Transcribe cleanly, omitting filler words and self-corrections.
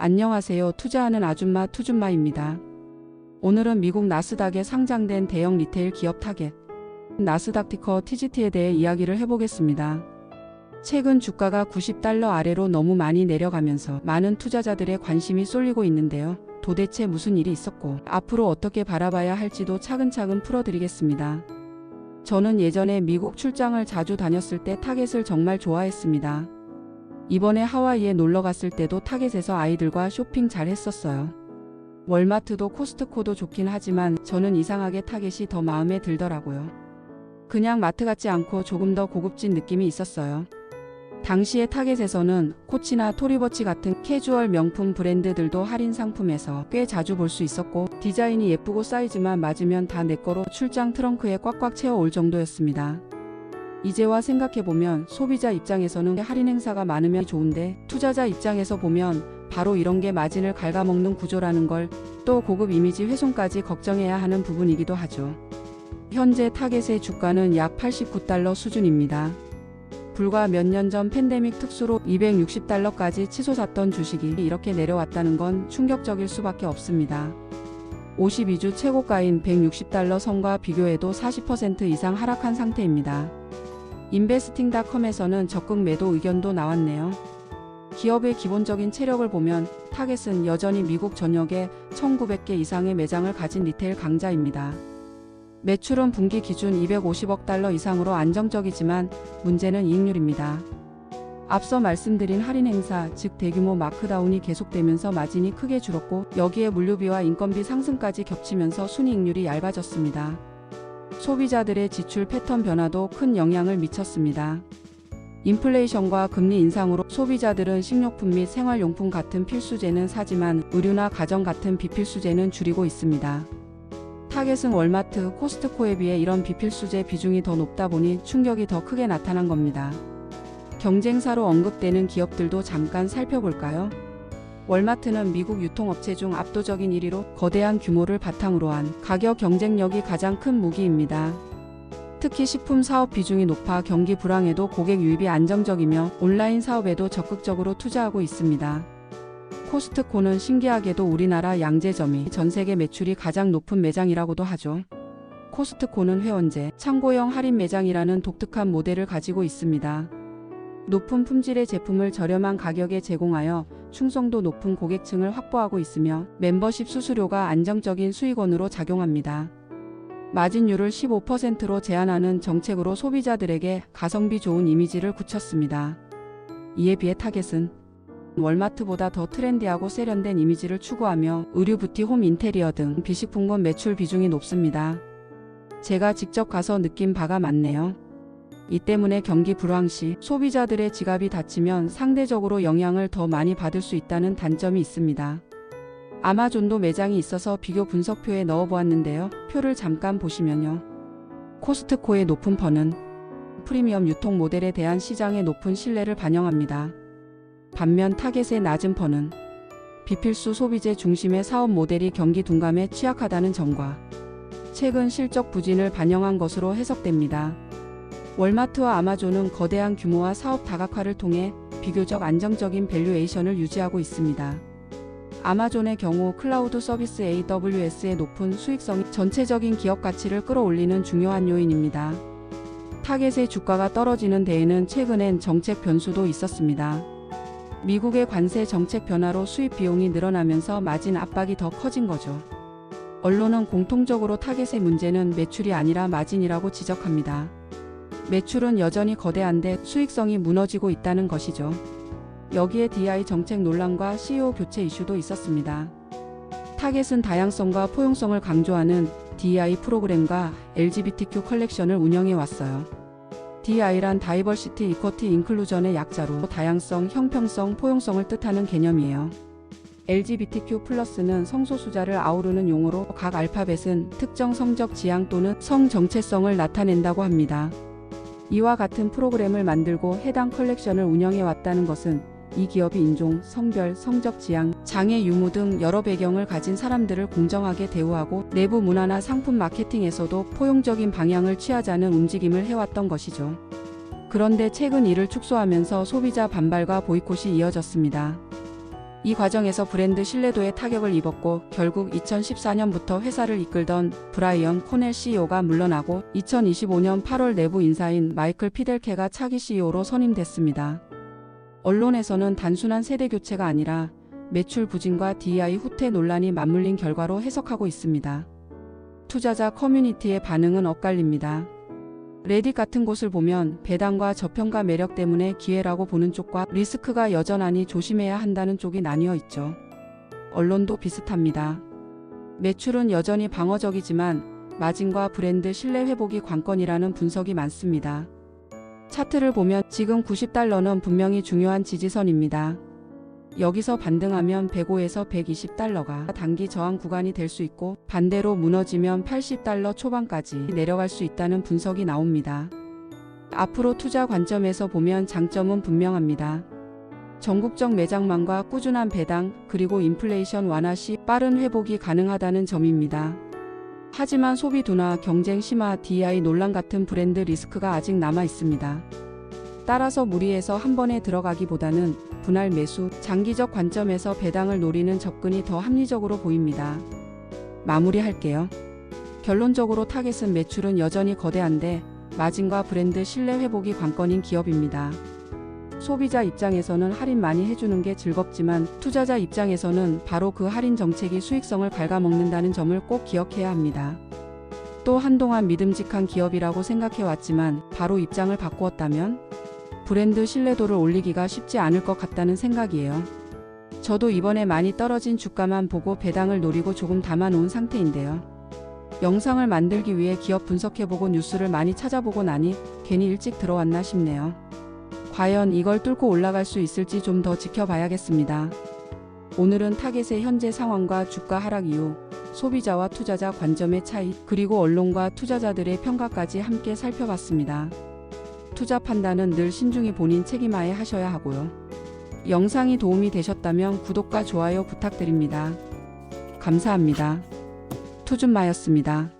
안녕하세요. 투자하는 아줌마 투줌마입니다. 오늘은 미국 나스닥에 상장된 대형 리테일 기업 타겟 나스닥 티커 TGT에 대해 이야기를 해보겠습니다. 최근 주가가 $90 아래로 너무 많이 내려가면서 많은 투자자들의 관심이 쏠리고 있는데요. 도대체 무슨 일이 있었고 앞으로 어떻게 바라봐야 할지도 차근차근 풀어드리겠습니다. 저는 예전에 미국 출장을 자주 다녔을 때 타겟을 정말 좋아했습니다. 이번에 하와이에 놀러 갔을 때도 타겟에서 아이들과 쇼핑 잘 했었어요. 월마트도 코스트코도 좋긴 하지만 저는 이상하게 타겟이 더 마음에 들더라고요. 그냥 마트 같지 않고 조금 더 고급진 느낌이 있었어요. 당시에 타겟에서는 코치나 토리버치 같은 캐주얼 명품 브랜드들도 할인 상품에서 꽤 자주 볼 수 있었고, 디자인이 예쁘고 사이즈만 맞으면 다 내 거로 출장 트렁크에 꽉꽉 채워 올 정도였습니다. 이제와 생각해보면 소비자 입장에서는 할인 행사가 많으면 좋은데, 투자자 입장에서 보면 바로 이런 게 마진을 갉아먹는 구조라는 걸, 또 고급 이미지 훼손까지 걱정해야 하는 부분이기도 하죠. 현재 타겟의 주가는 약 $89 수준입니다. 불과 몇 년 전 팬데믹 특수로 $260까지 치솟았던 주식이 이렇게 내려왔다는 건 충격적일 수밖에 없습니다. 52주 최고가인 $160 선과 비교해도 40% 이상 하락한 상태입니다. 인베스팅닷컴에서는 적극 매도 의견도 나왔네요. 기업의 기본적인 체력을 보면 타겟은 여전히 미국 전역에 1,900개 이상의 매장을 가진 리테일 강자입니다. 매출은 분기 기준 $250억 이상으로 안정적이지만 문제는 이익률입니다. 앞서 말씀드린 할인 행사, 즉 대규모 마크다운이 계속되면서 마진이 크게 줄었고, 여기에 물류비와 인건비 상승까지 겹치면서 순이익률이 얇아졌습니다. 소비자들의 지출 패턴 변화도 큰 영향을 미쳤습니다. 인플레이션과 금리 인상으로 소비자들은 식료품 및 생활용품 같은 필수재는 사지만 의류나 가전 같은 비필수재는 줄이고 있습니다. 타겟은 월마트, 코스트코에 비해 이런 비필수재 비중이 더 높다 보니 충격이 더 크게 나타난 겁니다. 경쟁사로 언급되는 기업들도 잠깐 살펴볼까요? 월마트는 미국 유통업체 중 압도적인 1위로 거대한 규모를 바탕으로 한 가격 경쟁력이 가장 큰 무기입니다. 특히 식품 사업 비중이 높아 경기 불황에도 고객 유입이 안정적이며 온라인 사업에도 적극적으로 투자하고 있습니다. 코스트코는 신기하게도 우리나라 양재점이 전 세계 매출이 가장 높은 매장이라고도 하죠. 코스트코는 회원제, 창고형 할인 매장이라는 독특한 모델을 가지고 있습니다. 높은 품질의 제품을 저렴한 가격에 제공하여 충성도 높은 고객층을 확보하고 있으며 멤버십 수수료가 안정적인 수익원으로 작용합니다. 마진율을 15%로 제한하는 정책으로 소비자들에게 가성비 좋은 이미지를 굳혔습니다. 이에 비해 타겟은 월마트보다 더 트렌디하고 세련된 이미지를 추구하며 의류, 뷰티, 홈 인테리어 등 비식품군 매출 비중이 높습니다. 제가 직접 가서 느낀 바가 많네요. 이 때문에 경기 불황 시 소비자들의 지갑이 닫히면 상대적으로 영향을 더 많이 받을 수 있다는 단점이 있습니다. 아마존도 매장이 있어서 비교 분석표에 넣어보았는데요. 표를 잠깐 보시면요. 코스트코의 높은 펀은 프리미엄 유통 모델에 대한 시장의 높은 신뢰를 반영합니다. 반면 타겟의 낮은 펀은 비필수 소비재 중심의 사업 모델이 경기 둔감에 취약하다는 점과 최근 실적 부진을 반영한 것으로 해석됩니다. 월마트와 아마존은 거대한 규모와 사업 다각화를 통해 비교적 안정적인 밸류에이션을 유지하고 있습니다. 아마존의 경우 클라우드 서비스 AWS의 높은 수익성이 전체적인 기업 가치를 끌어올리는 중요한 요인입니다. 타겟의 주가가 떨어지는 데에는 최근엔 정책 변수도 있었습니다. 미국의 관세 정책 변화로 수입 비용이 늘어나면서 마진 압박이 더 커진 거죠. 언론은 공통적으로 타겟의 문제는 매출이 아니라 마진이라고 지적합니다. 매출은 여전히 거대한데 수익성이 무너지고 있다는 것이죠. 여기에 DI 정책 논란과 CEO 교체 이슈도 있었습니다. 타겟은 다양성과 포용성을 강조하는 DEI 프로그램과 LGBTQ 컬렉션을 운영해 왔어요. DEI란 다이버시티, 이쿼티, 인클루전의 약자로 다양성, 형평성, 포용성을 뜻하는 개념이에요. LGBTQ+는 성소수자를 아우르는 용어로 각 알파벳은 특정 성적 지향 또는 성 정체성을 나타낸다고 합니다. 이와 같은 프로그램을 만들고 해당 컬렉션을 운영해 왔다는 것은 이 기업이 인종, 성별, 성적 지향, 장애 유무 등 여러 배경을 가진 사람들을 공정하게 대우하고 내부 문화나 상품 마케팅에서도 포용적인 방향을 취하자는 움직임을 해왔던 것이죠. 그런데 최근 이를 축소하면서 소비자 반발과 보이콧이 이어졌습니다. 이 과정에서 브랜드 신뢰도에 타격을 입었고 결국 2014년부터 회사를 이끌던 브라이언 코넬 CEO가 물러나고 2025년 8월 내부 인사인 마이클 피델케가 차기 CEO로 선임됐습니다. 언론에서는 단순한 세대 교체가 아니라 매출 부진과 DEI 후퇴 논란이 맞물린 결과로 해석하고 있습니다. 투자자 커뮤니티의 반응은 엇갈립니다. 레딧 같은 곳을 보면 배당과 저평가 매력 때문에 기회라고 보는 쪽과 리스크가 여전하니 조심해야 한다는 쪽이 나뉘어 있죠. 언론도 비슷합니다. 매출은 여전히 방어적이지만 마진과 브랜드 신뢰 회복이 관건이라는 분석이 많습니다. 차트를 보면 지금 $90는 분명히 중요한 지지선입니다. 여기서 반등하면 105에서 $120가 단기 저항 구간이 될 수 있고 반대로 무너지면 $80 초반까지 내려갈 수 있다는 분석이 나옵니다. 앞으로 투자 관점에서 보면 장점은 분명합니다. 전국적 매장망과 꾸준한 배당 그리고 인플레이션 완화 시 빠른 회복이 가능하다는 점입니다. 하지만 소비 둔화, 경쟁 심화, DEI 논란 같은 브랜드 리스크가 아직 남아 있습니다. 따라서 무리해서 한 번에 들어가기보다는 분할 매수, 장기적 관점에서 배당을 노리는 접근이 더 합리적으로 보입니다. 마무리할게요. 결론적으로 타겟은 매출은 여전히 거대한데 마진과 브랜드 신뢰 회복이 관건인 기업입니다. 소비자 입장에서는 할인 많이 해주는 게 즐겁지만 투자자 입장에서는 바로 그 할인 정책이 수익성을 갉아먹는다는 점을 꼭 기억해야 합니다. 또 한동안 믿음직한 기업이라고 생각해왔지만 바로 입장을 바꾸었다면 브랜드 신뢰도를 올리기가 쉽지 않을 것 같다는 생각이에요. 저도 이번에 많이 떨어진 주가만 보고 배당을 노리고 조금 담아놓은 상태인데요. 영상을 만들기 위해 기업 분석해보고 뉴스를 많이 찾아보고 나니 괜히 일찍 들어왔나 싶네요. 과연 이걸 뚫고 올라갈 수 있을지 좀 더 지켜봐야겠습니다. 오늘은 타겟의 현재 상황과 주가 하락 이후, 소비자와 투자자 관점의 차이, 그리고 언론과 투자자들의 평가까지 함께 살펴봤습니다. 투자 판단은 늘 신중히 본인 책임하에 하셔야 하고요. 영상이 도움이 되셨다면 구독과 좋아요 부탁드립니다. 감사합니다. 투준마였습니다.